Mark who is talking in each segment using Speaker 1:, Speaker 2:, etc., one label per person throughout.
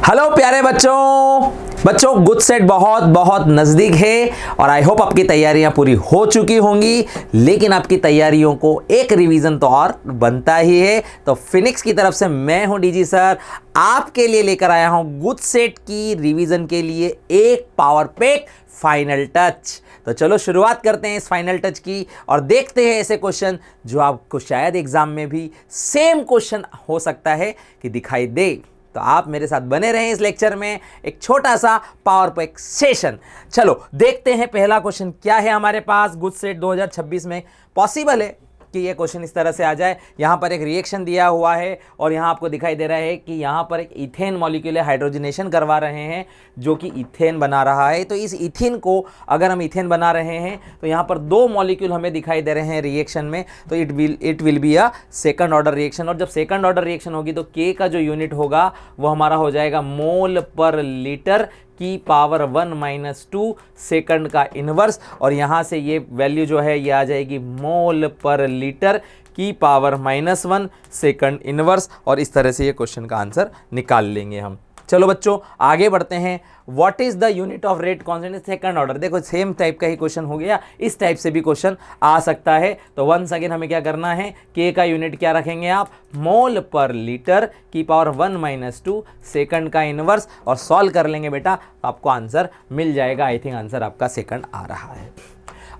Speaker 1: Hello प्यारे बच्चों good set बहुत बहुत नज़दीक है और आई होप आपकी तैयारियां पूरी हो चुकी होंगी। लेकिन आपकी तैयारियों को एक रिवीजन तो और बनता ही है। तो फिनिक्स की तरफ से मैं हूं डीजी सर, आपके लिए लेकर आया हूं गुड सेट की रिवीजन के लिए एक पावर पैक फाइनल टच। तो चलो शुरुआत करते हैं इस फाइनल टच की और देखते हैं ऐसे क्वेश्चन जो आपको शायद एग्जाम में भी सेम क्वेश्चन हो सकता है कि दिखाई दे। तो आप मेरे साथ बने रहें इस लेक्चर में, एक छोटा सा पावर पैक सेशन। चलो देखते हैं पहला क्वेश्चन क्या है हमारे पास गुड सेट 2026 में। पॉसिबल है कि ये क्वेश्चन इस तरह से आ जाए। यहाँ पर एक रिएक्शन दिया हुआ है और यहाँ आपको दिखाई दे रहा है कि यहाँ पर एक इथेन मॉलिक्यूल हाइड्रोजनेशन करवा रहे हैं जो कि इथेन बना रहा है। तो इस इथेन को अगर हम इथेन बना रहे हैं तो यहाँ पर दो मॉलिक्यूल हमें दिखाई दे रहे हैं रिएक्शन में। तो it will be a second order reaction. और जब सेकंड ऑर्डर रिएक्शन होगी तो के का जो यूनिट होगा वो हमारा हो जाएगा मोल पर लीटर की पावर 1-2 सेकंड का इनवर्स। और यहाँ से ये वैल्यू जो है ये आ जाएगी मोल पर लीटर की पावर -1 सेकंड इनवर्स। और इस तरह से ये क्वेश्चन का आंसर निकाल लेंगे हम। चलो बच्चों आगे बढ़ते हैं। What is the unit of rate constant second order. देखो सेम टाइप का ही क्वेश्चन हो गया, इस टाइप से भी क्वेश्चन आ सकता है। तो वंस अगेन हमें क्या करना है, के का यूनिट क्या रखेंगे आप, मोल पर लीटर की पावर 1-2 सेकंड का इनवर्स और सॉल्व कर लेंगे बेटा, आपको आंसर मिल जाएगा। आई थिंक आंसर आपका सेकंड आ रहा है।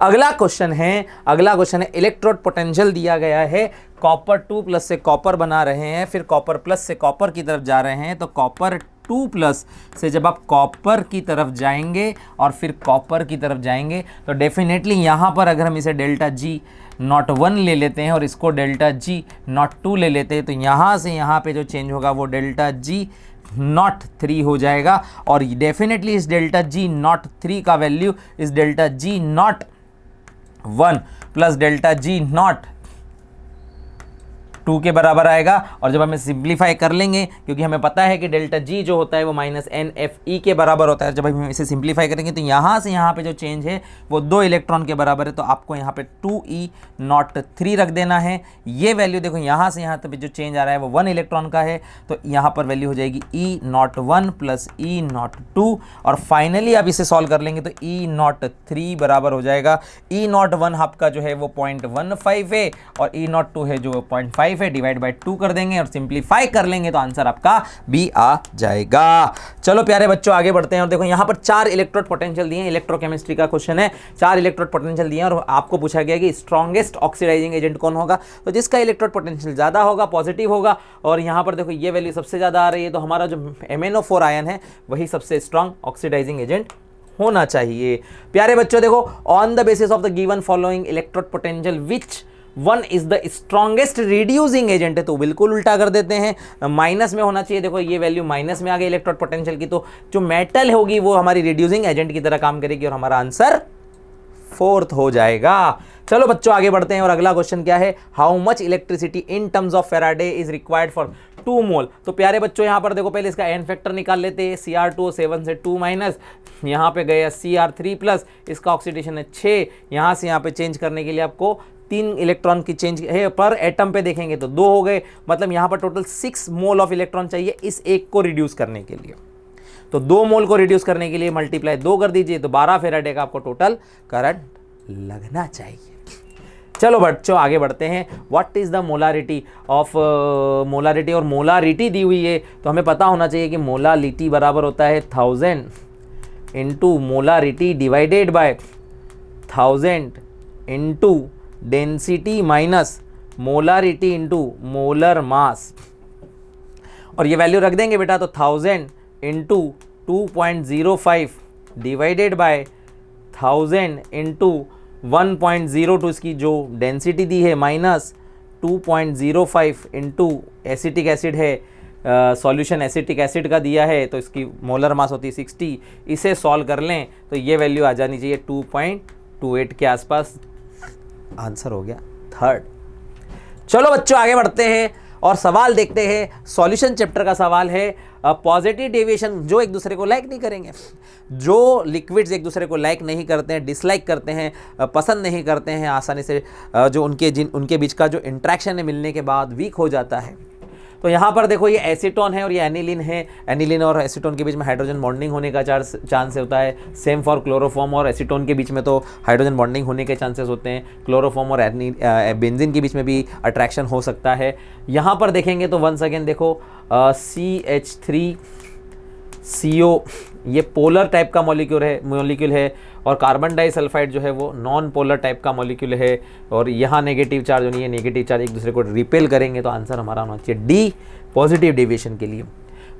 Speaker 1: अगला क्वेश्चन है इलेक्ट्रोड पोटेंशियल दिया गया है। कॉपर 2+ से कॉपर बना रहे हैं, फिर कॉपर प्लस से कॉपर की तरफ जा रहे हैं। तो कॉपर 2+ से जब आप कॉपर की तरफ जाएंगे और फिर कॉपर की तरफ जाएंगे तो डेफिनेटली यहाँ पर अगर हम इसे डेल्टा जी नॉट 1 ले लेते हैं और इसको डेल्टा जी नॉट 2 ले लेते हैं तो यहाँ से यहाँ पे जो चेंज होगा वो डेल्टा जी नॉट 3 हो जाएगा। और डेफिनेटली इस डेल्टा जी नॉट 3 का वैल्यू इस delta G not 1 plus delta G not 2 के बराबर आएगा। और जब हमें सिंप्लीफाई कर लेंगे, क्योंकि हमें पता है कि डेल्टा जी जो होता है वो -NFE के बराबर होता है, जब हम इसे सिंप्लीफाई करेंगे तो यहाँ से यहाँ पे जो चेंज है वो 2 इलेक्ट्रॉन के बराबर है। तो आपको यहाँ पे 2E03 रख देना है। ये वैल्यू देखो यहाँ से यहाँ तक जो चेंज आ रहा है वो 1 इलेक्ट्रॉन का है। तो यहाँ पर वैल्यू हो जाएगी E01 प्लस E02। और फाइनली आप इसे सॉल्व कर लेंगे तो E03 बराबर हो जाएगा E01 आपका जो है वो 0.15 है और E02 है जो 0.5 है, डिवाइड बाय 2 कर देंगे और सिंप्लीफाई कर लेंगे तो आंसर आपका बी आ जाएगा। चलो प्यारे बच्चों आगे बढ़ते हैं। और देखो यहाँ पर 4 इलेक्ट्रोड पोटेंशियल दिए हैं, इलेक्ट्रोकेमिस्ट्री का क्वेश्चन है। 4 इलेक्ट्रोड पोटेंशियल दिए हैं और आपको पूछा गया कि स्ट्रॉन्गेस्ट ऑक्सीडाइजिंग एजेंट कौन होगा। तो जिसका इलेक्ट्रोड पोटेंशियल ज्यादा होगा, पॉजिटिव होगा। और यहाँ पर देखो ये वैल्यू सबसे ज्यादा आ रही है, तो हमारा जो MnO4 आयन है वही सबसे स्ट्रॉन्ग ऑक्सीडाइजिंग एजेंट होना चाहिए। प्यारे बच्चों देखो, on the basis of the given following electrode potential which one is the strongest reducing agent है, तो बिल्कुल उल्टा कर देते हैं, माइनस में होना चाहिए। देखो ये वैल्यू माइनस में आ गई इलेक्ट्रोड पोटेंशियल की, तो जो मेटल होगी वो हमारी रिड्यूसिंग एजेंट की तरह काम करेगी और हमारा आंसर 4th हो जाएगा। चलो बच्चों आगे बढ़ते हैं और अगला क्वेश्चन क्या है, how much electricity in terms of Faraday is required for 2 मोल। तो प्यारे बच्चों यहाँ पर देखो पहले इसका एन फैक्टर निकाल लेते हैं। Cr2O7 से 2- यहाँ पे गया Cr3+, इसका ऑक्सीडेशन है 6। यहाँ से यहाँ पे चेंज करने के लिए आपको 3 इलेक्ट्रॉन की चेंज है, पर एटम पे देखेंगे तो 2 हो गए। मतलब यहाँ पर टोटल 6 मोल ऑफ इलेक्ट्रॉन चाहिए इस एक को रिड्यूस करने के लिए। तो 2 मोल को रिड्यूस करने के लिए मल्टीप्लाई 2 कर दीजिए तो 12 फेराडे का आपको टोटल करंट लगना चाहिए। चलो बच्चों आगे बढ़ते हैं। What is the molarity of molarity, और मोलारिटी दी हुई है तो हमें पता होना चाहिए कि मोलालिटी बराबर होता है 1000 into molarity divided by 1000 into density minus molarity into molar mass. और ये वैल्यू रख देंगे बेटा, तो 1000 इंटू 2.05 डिवाइडेड बाय 1000 इंटू 1.02 इसकी जो डेंसिटी दी है माइनस 2.05 इंटू एसिटिक एसिड है, सॉल्यूशन एसिटिक एसिड का दिया है तो इसकी मोलर मास होती है 60। इसे सॉल्व कर लें तो ये वैल्यू आ जानी चाहिए 2.28 के आसपास। आंसर हो गया 3rd। चलो बच्चों आगे बढ़ते हैं और सवाल देखते हैं। सॉल्यूशन चैप्टर का सवाल है पॉजिटिव डेविएशन, जो एक दूसरे को लाइक नहीं करेंगे, जो लिक्विड्स एक दूसरे को लाइक नहीं करते हैं, डिसलाइक करते हैं, पसंद नहीं करते हैं आसानी से, जो उनके बीच का जो इंट्रैक्शन है मिलने के बाद वीक हो जाता है, तो यहाँ पर देखो ये एसीटोन है और ये एनिलीन है। एनिलीन और एसीटोन के बीच में हाइड्रोजन बॉन्डिंग होने का चांस होता है। सेम फॉर क्लोरोफॉर्म और एसीटोन के बीच में तो हाइड्रोजन बॉन्डिंग होने के चांसेस होते हैं। क्लोरोफॉर्म और बेंजीन के बीच में भी अट्रैक्शन हो सकता है। यहाँ पर देखेंगे तो वंस अगेन देखो CH3CO ये पोलर टाइप का मॉलिक्यूल है और कार्बन डाइसल्फाइड जो है वो नॉन पोलर टाइप का मॉलिक्यूल है। और यहाँ नेगेटिव चार्ज और ये नेगेटिव चार्ज एक दूसरे को रिपेल करेंगे, तो आंसर हमारा होना चाहिए डी, पॉजिटिव डेविएशन के लिए।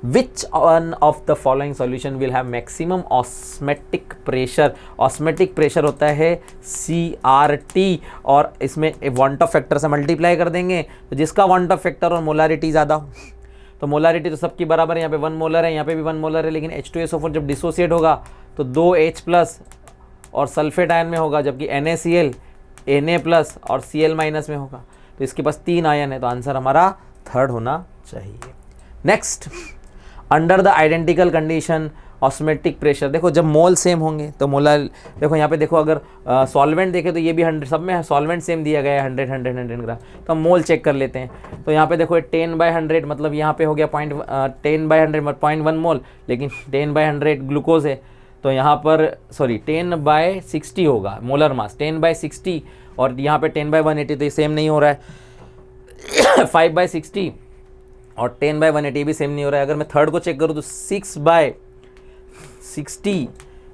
Speaker 1: Which one of the following solution will have maximum osmotic pressure? Osmotic pressure होता है CRT और इसमें वांट ऑफ फैक्टर से मल्टीप्लाई कर देंगे, तो जिसका वांट ऑफ फैक्टर और मोलारिटी ज़्यादा, तो मोलारिटी तो सबकी बराबर है, यहाँ पे 1 मोलर है, यहाँ पे भी 1 मोलर है, लेकिन H2SO4 जब डिसोसिएट होगा तो 2H+ और सल्फेट आयन में होगा, जबकि NaCl Na+ और Cl- में होगा, तो इसके पास 3 आयन है, तो आंसर हमारा थर्ड होना चाहिए। Next, under the identical condition osmotic pressure, देखो जब मोल सेम होंगे तो मोलर, देखो यहाँ पे देखो अगर सॉल्वेंट देखें तो ये भी 100, सब में सॉल्वेंट सेम दिया गया है 100 ग्राम, तो हम मोल चेक कर लेते हैं। तो यहाँ पे देखो 10/100 मतलब यहाँ पे हो गया 10/100 0.1 मोल, लेकिन 10/100 ग्लूकोज है, तो यहाँ पर 10/60 होगा मोलर मास, 10/60 और यहाँ पे 10/180, तो ये सेम नहीं हो रहा है। 5/60 और 10/180 भी सेम नहीं हो रहा है। अगर मैं थर्ड को चेक करूँ तो 6/60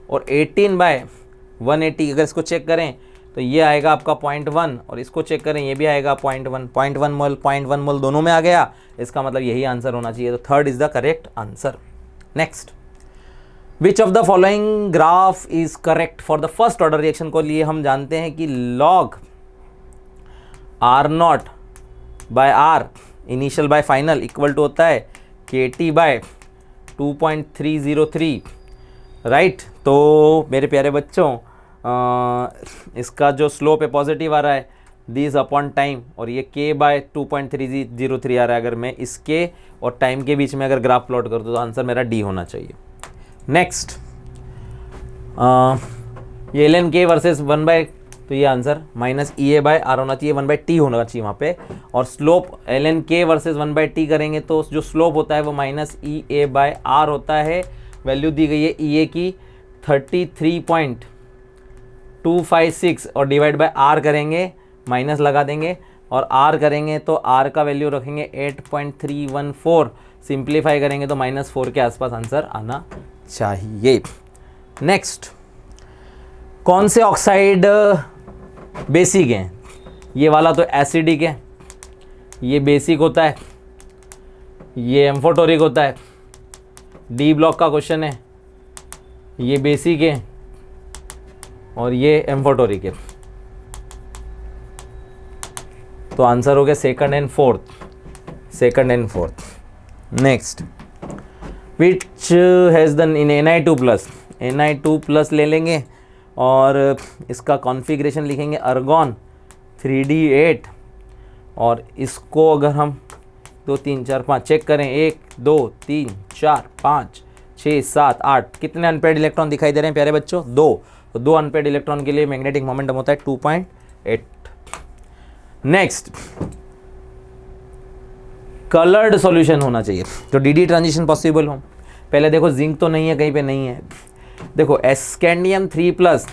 Speaker 1: और 18/180, अगर इसको चेक करें तो ये आएगा आपका 0.1 और इसको चेक करें ये भी आएगा 0.1 मोल दोनों में आ गया, इसका मतलब यही आंसर होना चाहिए, तो third is the correct answer. Next, which of the following graph is correct for the first order reaction को लिए हम जानते हैं कि log R0/R initial by final equal to होता है KT/2.303, राइट। तो मेरे प्यारे बच्चों इसका जो स्लोप है पॉजिटिव आ रहा है दिस अपॉन टाइम, और ये K/2.303 आ रहा है। अगर मैं इसके और टाइम के बीच में अगर ग्राफ प्लॉट कर दूँ तो आंसर मेरा डी होना चाहिए। नेक्स्ट, ये ln K वर्सेस 1/, तो ये आंसर -EA/R होना चाहिए, 1/T होना चाहिए वहाँ पे। और slope ln K versus 1/T करेंगे तो जो स्लोप होता है वो -EA/R होता है। वैल्यू दी गई है EA की 33.256 और डिवाइड बाय R करेंगे, माइनस लगा देंगे और R करेंगे तो R का वैल्यू रखेंगे 8.314, सिंप्लीफाई करेंगे तो -4 के आसपास आंसर आना चाहिए। नेक्स्ट, कौन से ऑक्साइड बेसिक हैं? ये वाला तो एसिडिक है, ये बेसिक होता है, ये एम्फोटोरिक होता है, डी ब्लॉक का क्वेश्चन है, ये बेसिक है और ये एम्फोटोरिक है, तो आंसर हो गया second and fourth. Next, which has the Na2+ ले लेंगे और इसका कॉन्फ़िगरेशन लिखेंगे अर्गॉन 3D8, और इसको अगर हम 2 3 4 5 चेक करें, 1 2 3 4 5 6 7 8, कितने अनपेड इलेक्ट्रॉन दिखाई दे रहे हैं प्यारे बच्चों? 2, तो 2 अनपेड इलेक्ट्रॉन के लिए मैग्नेटिक मोमेंटम होता है 2.8। नेक्स्ट, कलर्ड सॉल्यूशन होना चाहिए तो DD ट्रांजिशन पॉसिबल हो। पहले देखो जिंक तो नहीं है, कहीं पे नहीं है, देखो स्कैंडियम 3+,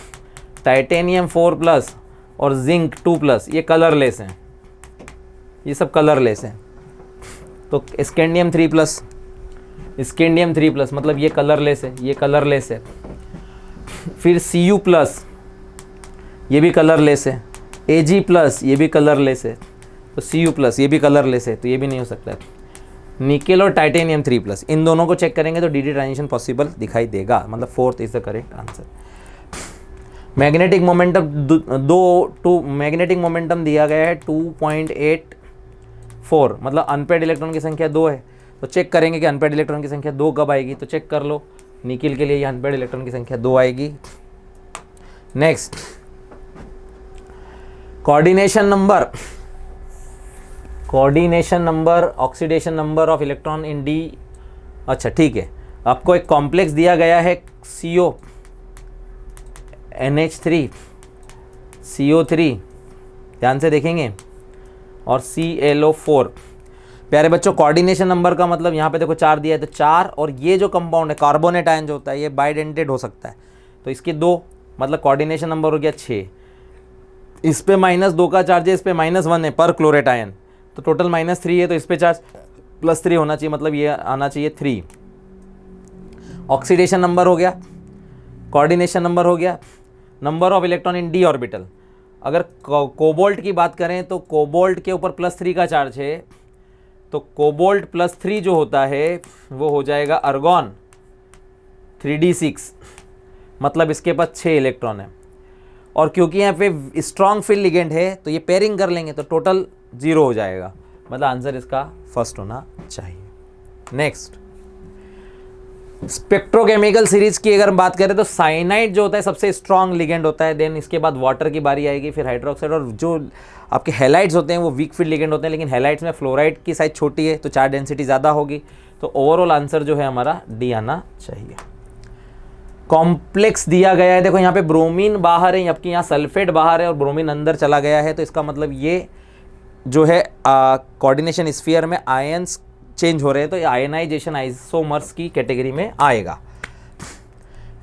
Speaker 1: टाइटेनियम 4+ और जिंक 2+, ये कलरलेस हैं, ये सब कलरलेस हैं। तो स्कैंडियम 3+ मतलब ये कलरलेस है, ये कलरलेस है। फिर Cu+, ये भी कलरलेस है। Ag+, ये भी कलरलेस है, तो Cu+, ये भी कलरलेस है, तो ये भी नहीं हो सकता है। निकेल और टाइटेनियम 3+, इन दोनों को चेक करेंगे तो DD ट्रांजिशन पॉसिबल दिखाई देगा, मतलब fourth is the correct answer. Magnetic momentum magnetic momentum दिया गया है 2.84, मतलब अनपेड इलेक्ट्रॉन की संख्या 2 है, तो चेक करेंगे कि अनपेड इलेक्ट्रॉन की संख्या 2 कब आएगी, तो चेक कर लो। निकेल के लिए ये अनपेड इलेक्ट्रॉन की संख्या 2 आएगी। Next, coordination number oxidation number of electron in D. अच्छा ठीक है, आपको एक कॉम्प्लेक्स दिया गया है CO3 ध्यान से देखेंगे और ClO4, प्यारे बच्चों कोऑर्डिनेशन नंबर का मतलब यहाँ पे देखो 4 दिया है तो 4, और ये जो कंपाउंड है कार्बोनेट आयन जो होता है ये बाइडेंटेड हो सकता है, तो इसके 2, मतलब कोऑर्डिनेशन नंबर हो गया 6। इस पे -2 का चार्ज है, इस पे -1 है पर क्लोरेट आयन, तो टोटल -3 है, तो इस पे चार्ज +3 होना चाहिए, मतलब ये आना चाहिए 3। ऑक्सीडेशन नंबर हो गया, कोऑर्डिनेशन नंबर हो गया, number of electron in D orbital. अगर कोबाल्ट की बात करें तो कोबाल्ट के ऊपर +3 का चार्ज है, तो कोबाल्ट +3 जो होता है वो हो जाएगा अर्गॉन 3d6, मतलब इसके पास 6 इलेक्ट्रॉन है। और क्योंकि यहाँ पे स्ट्रॉन्ग फील्ड लिगेंड है तो ये पेयरिंग कर लेंगे तो टोटल 0 हो जाएगा, मतलब आंसर इसका फर्स्ट होना चाहिए। नेक्स्ट, स्पेक्ट्रोकेमिकल सीरीज की अगर हम बात करें तो साइनाइड जो होता है सबसे स्ट्रॉन्ग लिगेंड होता है, देन इसके बाद वाटर की बारी आएगी, फिर हाइड्रोक्साइड, और जो आपके हैलाइड्स होते हैं वो वीक फील्ड लिगेंड होते हैं, लेकिन हैलाइड्स में फ्लोराइड की साइज छोटी है तो चार्ज डेंसिटी ज़्यादा होगी, तो ओवरऑल आंसर जो है हमारा डी आना चाहिए। कॉम्प्लेक्स दिया गया है, देखो यहाँ पे ब्रोमीन बाहर है, जबकि यहाँ सल्फेट बाहर है और ब्रोमीन अंदर चला गया है, तो इसका मतलब ये जो है कोऑर्डिनेशन स्फीयर में आयंस चेंज हो रहे हैं, तो ये आयनाइजेशन आइसोमर्स की कैटेगरी में आएगा।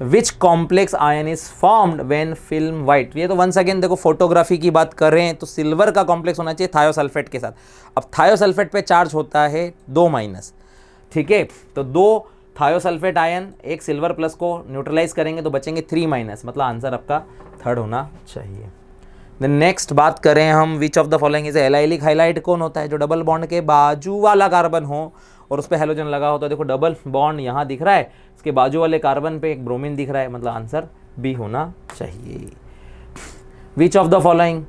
Speaker 1: Which complex ion is formed when film white, ये तो वंस अगेन देखो फोटोग्राफी की बात कर रहे हैं तो सिल्वर का कॉम्प्लेक्स होना चाहिए थायोसल्फेट के साथ। अब थायोसल्फेट पे चार्ज होता है 2-, ठीक है, तो 2 थायोसल्फेट आयन एक सिल्वर प्लस को न्यूट्रलाइज करेंगे तो बचेंगे 3-, मतलब आंसर आपका थर्ड होना चाहिए। देन नेक्स्ट बात करें हम, विच of the following is allylic highlight कौन होता है, जो डबल बॉन्ड के बाजू वाला कार्बन हो और उस पर हेलोजन लगा हो, तो देखो डबल बॉन्ड यहाँ दिख रहा है, इसके बाजू वाले कार्बन पे एक ब्रोमीन दिख रहा है, मतलब आंसर बी होना चाहिए। विच ऑफ द फॉलोइंग,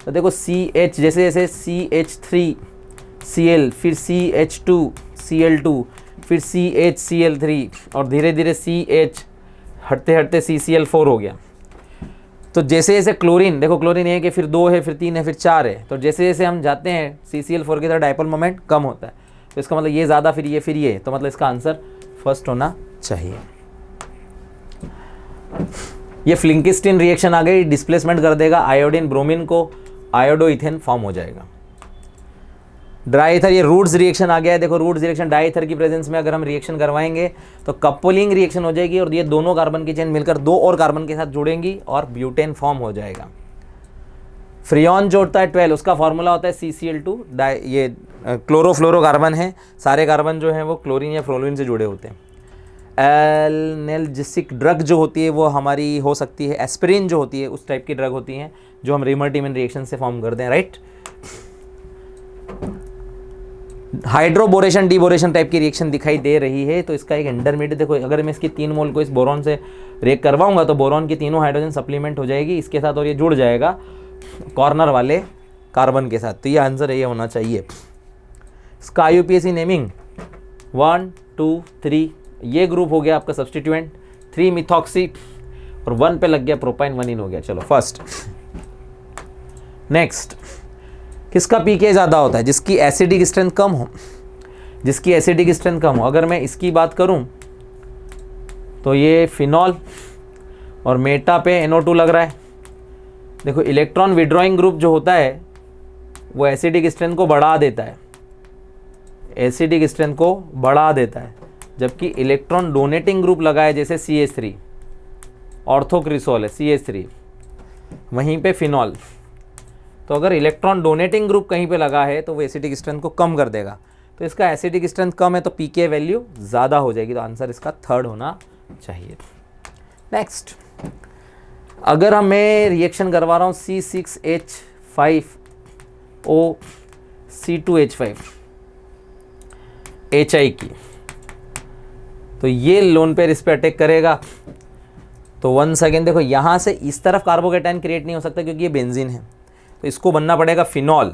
Speaker 1: तो देखो CH, जैसे जैसे CH3Cl, फिर CH2Cl2, फिर CHCl3, और धीरे धीरे CH हटते हटते CCl4 हो गया। तो जैसे जैसे क्लोरीन, देखो क्लोरीन 1 है, फिर 2 है, फिर 3 है, फिर 4 है, तो जैसे जैसे हम जाते हैं CCl4 की तरह डाइपोल मोमेंट कम होता है, तो इसका मतलब ये ज़्यादा, फिर ये, तो मतलब इसका आंसर फर्स्ट होना चाहिए। ये फ्लिंकिस्टीन रिएक्शन आ गई, डिस्प्लेसमेंट कर देगा आयोडीन ब्रोमीन को, आयोडो इथेन फॉर्म हो जाएगा। ड्राई ईथर, ये रूट्स रिएक्शन आ गया है, देखो रूट्स रिएक्शन डाई ईथर की प्रेजेंस में अगर हम रिएक्शन करवाएंगे तो कपलिंग रिएक्शन हो जाएगी, और ये दोनों कार्बन की चेन मिलकर 2 और कार्बन के साथ जुड़ेंगी और ब्यूटेन फॉर्म हो जाएगा। फ्रियॉन जो होता है 12, उसका फॉर्मूला होता है CCl2, ये क्लोरोफ्लोरोकार्बन है, सारे कार्बन जो हैं वो क्लोरीन या फ्लोरीन से जुड़े होते हैं। एनाल्जेसिक ड्रग जो होती है वो हमारी हो सकती है एस्पिरिन जो होती है, उस टाइप की ड्रग होती हैं जो हम रिमर्टिमन रिएक्शन से फॉर्म करते हैं, राइट। हाइड्रोबोरेशन डीबोरेशन टाइप की रिएक्शन दिखाई दे रही है, तो इसका एक इंटरमीडिएट देखो, अगर मैं इसकी 3 मोल को इस बोरॉन से रिएक्ट करवाऊंगा तो बोरॉन की तीनों हाइड्रोजन सप्लीमेंट हो जाएगी इसके साथ, और ये जुड़ जाएगा कॉर्नर वाले कार्बन के साथ, तो ये आंसर ये होना चाहिए। इसका IUPAC नेमिंग 1 2 3, ये ग्रुप हो गया आपका सब्सटीट्यूएंट, 3 मिथॉक्सी और 1 पे लग गया प्रोपाइन, 1 इन हो गया। चलो फर्स्ट। नेक्स्ट, किसका pK ज़्यादा होता है, जिसकी एसिडिक स्ट्रेंथ कम हो, जिसकी एसिडिक स्ट्रेंथ कम हो। अगर मैं इसकी बात करूं तो ये फिनॉल, और मेटा पे NO2 लग रहा है। देखो इलेक्ट्रॉन विड्रॉइंग ग्रुप जो होता है वो एसिडिक स्ट्रेंथ को बढ़ा देता है, एसिडिक स्ट्रेंथ को बढ़ा देता है, जबकि इलेक्ट्रॉन डोनेटिंग ग्रुप लगा है जैसे CH3, ऑर्थोक्रिसोल है CH3, वहीं पे फिनॉल, तो अगर इलेक्ट्रॉन डोनेटिंग ग्रुप कहीं पे लगा है तो वो एसिडिक स्ट्रेंथ को कम कर देगा, तो इसका एसिडिक स्ट्रेंथ कम है तो pK वैल्यू ज़्यादा हो जाएगी, तो आंसर इसका थर्ड होना चाहिए। नेक्स्ट, अगर मैं रिएक्शन करवा रहा हूँ C6H5O C2H5 HI की, तो ये लोन पेयर इस पे अटैक करेगा, तो वंस अगेन देखो यहाँ से इस तरफ कार्बोकेटाइन क्रिएट नहीं हो सकता क्योंकि ये बेंजीन है, तो इसको बनना पड़ेगा फिनॉल,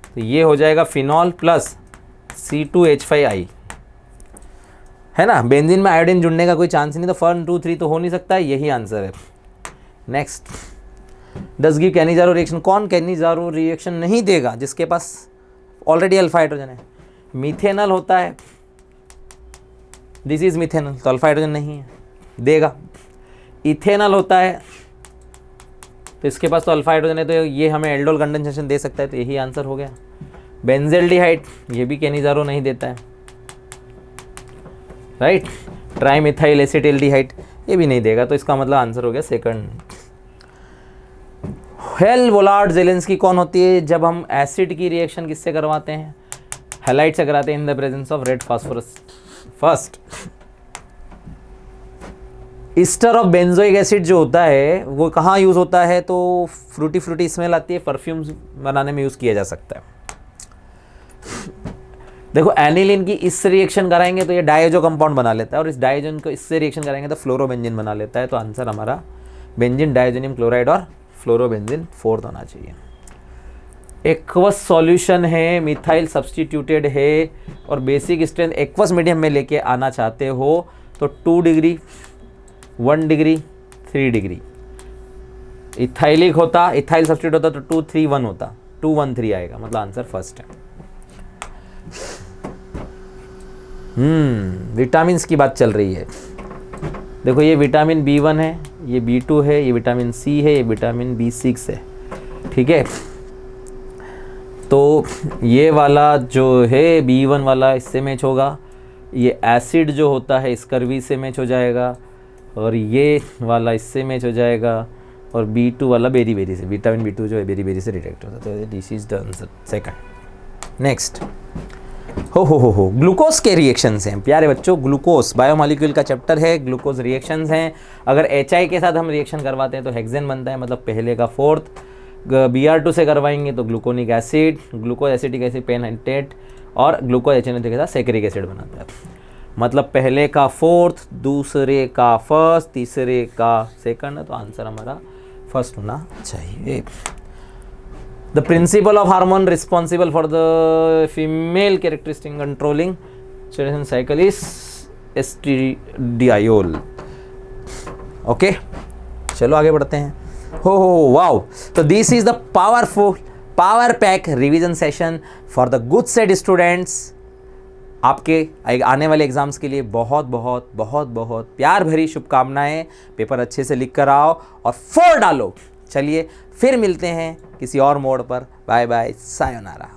Speaker 1: तो ये हो जाएगा फिनॉल प्लस C2H5I, है ना। बेंजीन में आयोडीन जुड़ने का कोई चांस नहीं, तो 1 2 3 तो हो नहीं सकता है, यही आंसर है। Next, does give Cannizzaro reaction, कौन कैनिजारो रिएक्शन नहीं देगा जिसके पास ऑलरेडी अल्फा हाइड्रोजन है। मिथेनल होता है, दिस इज मिथेनल, तो अल्फा हाइड्रोजन नहीं है, देगा। इथेनल होता है, तो इसके पास तो अल्फा हाइड्रोजन है, तो ये हमें एल्डोल कंडेंसेशन दे सकता है, तो यही आंसर हो गया। बेंजेल्डिहाइड, ये भी कैनिजारो नहीं देता है, राइट। ट्राइमिथाइल एसिटिल्डिहाइड, ये भी नहीं देगा, तो इसका मतलब आंसर हो गया सेकंड। हेल वोलार्ड जेलेंस्की कौन होती है? जब हम एसिड की रिएक्शन किससे करवाते हैं? हैलाइड से कराते हैं in the presence of red phosphorus. First ester of benzoic acid जो होता है वो कहाँ यूज़ होता है? तो फ्रूटी फ्रूटी स्मेल आती है, परफ्यूम्स बनाने में यूज़ किया जा सकता है। देखो एनिलीन की इससे रिएक्शन कराएंगे तो ये डायजो कंपाउंड बना लेता है, और इस डायजोन को इससे रिएक्शन कराएंगे तो फ्लोरोबेंजीन बना लेता है। तो आंसर हमारा बेंजीन डायजोनियम क्लोराइड और फ्लोरोबेंजीन फोर्थ होना चाहिए। एक्वस सॉल्यूशन है, मिथाइल सब्सटीट्यूटेड है, और बेसिक स्ट्रेंथ एक्वस मीडियम में लेके आना चाहते हो तो 2 डिग्री, 1 डिग्री, 3 डिग्री। इथाइलिक होता, इथाइल सब्सटीट्यूट होता तो 2 3 1 होता, 2 1 3 आएगा, मतलब आंसर फर्स्ट है। विटामिन की बात चल रही है। देखो ये विटामिन B1 है, ये B2 है, ये विटामिन C है, ये विटामिन B6 है, ठीक है। तो ये वाला जो है B1 वाला इससे मैच होगा, ये एसिड जो होता है स्कर्वी से मैच हो जाएगा, और ये वाला इससे मैच हो जाएगा, और B2 वाला बेरी बेरी से, विटामिन B2 जो है बेरी बेरी से रिएक्ट होता है। तो this is the answer second. Next हो ग्लूकोज के रिएक्शंस हैं प्यारे बच्चों। ग्लूकोज बायोमोलिक्यूल का चैप्टर है, ग्लूकोज रिएक्शंस हैं। अगर HI के साथ हम रिएक्शन करवाते हैं तो हेक्सेन बनता है, मतलब पहले का फोर्थ। Br2 से करवाएंगे तो gluconic acid, glucose acetic acid पेनटेट, और ग्लूकोज HNO3 के साथ सैकरिक एसिड बनाता है। मतलब पहले का फोर्थ, दूसरे का फर्स्ट, तीसरे का सेकंड, तो आंसर हमारा फर्स्ट होना चाहिए। The principle of hormone responsible for the female characteristic controlling generation cycle is estradiol. Okay, चलो आगे बढ़ते हैं। हो वाओ, तो this is the powerful power pack revision session for the good set students. आपके आने वाले एग्जाम्स के लिए बहुत बहुत बहुत बहुत प्यार भरी शुभकामनाएं। पेपर अच्छे से लिख कर आओ और 4 डालो। चलिए फिर मिलते हैं किसी और मोड पर। Bye bye, sayonara.